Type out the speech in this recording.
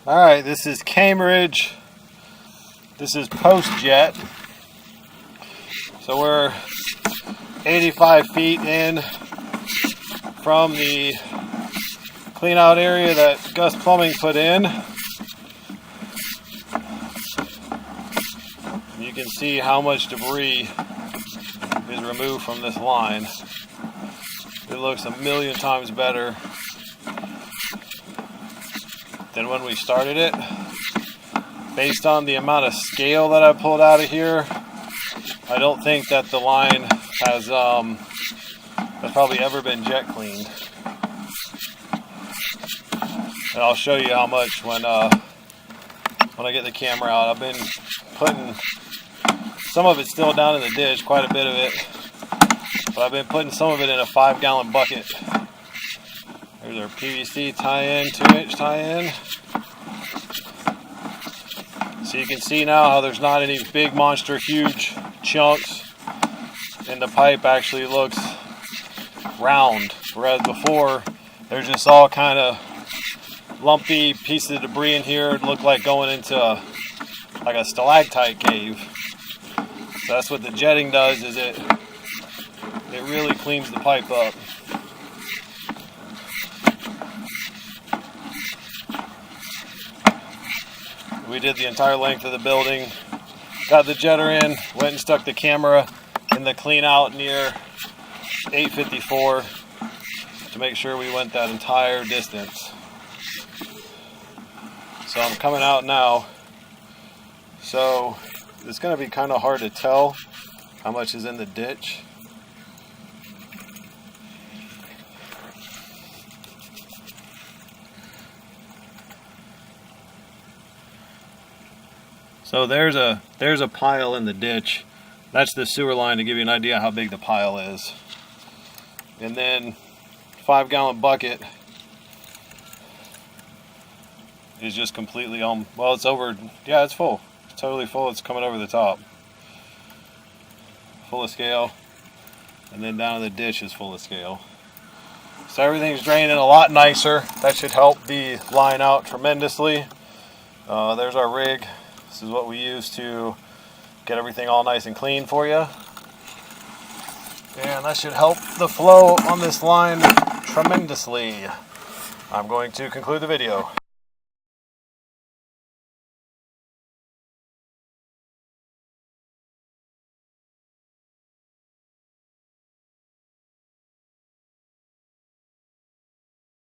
Alright, this is Cambridge. This is post-jet. So we're 85 feet in from the clean out area that Gus Plumbing put in. You can see how much debris is removed from this line. It looks a million times better than when we started it. Based on the amount of scale that I pulled out of here, I don't think that the line has probably ever been jet cleaned. And I'll show you how much when I get the camera out. I've been putting some of it still down in the ditch, quite a bit of it, but I've been putting some of it in a 5-gallon bucket. There's our PVC tie-in, 2-inch tie-in. So you can see now how there's not any big monster huge chunks, and the pipe actually looks round, whereas before there's just all kind of lumpy pieces of debris in here. It looked like going into like a stalactite cave. So that's what the jetting does, is it really cleans the pipe up. We did the entire length of the building, got the jetter in, went and stuck the camera in the clean out near 854 to make sure we went that entire distance. So I'm coming out now. So it's going to be kind of hard to tell how much is in the ditch. So there's a pile in the ditch. That's the sewer line, to give you an idea how big the pile is. And then 5-gallon bucket is just completely on, well, it's over, yeah, it's full. It's totally full. It's coming over the top. Full of scale. And then down in the ditch is full of scale. So everything's draining a lot nicer. That should help the line out tremendously. There's our rig. This is what we use to get everything all nice and clean for you. And that should help the flow on this line tremendously. I'm going to conclude the video.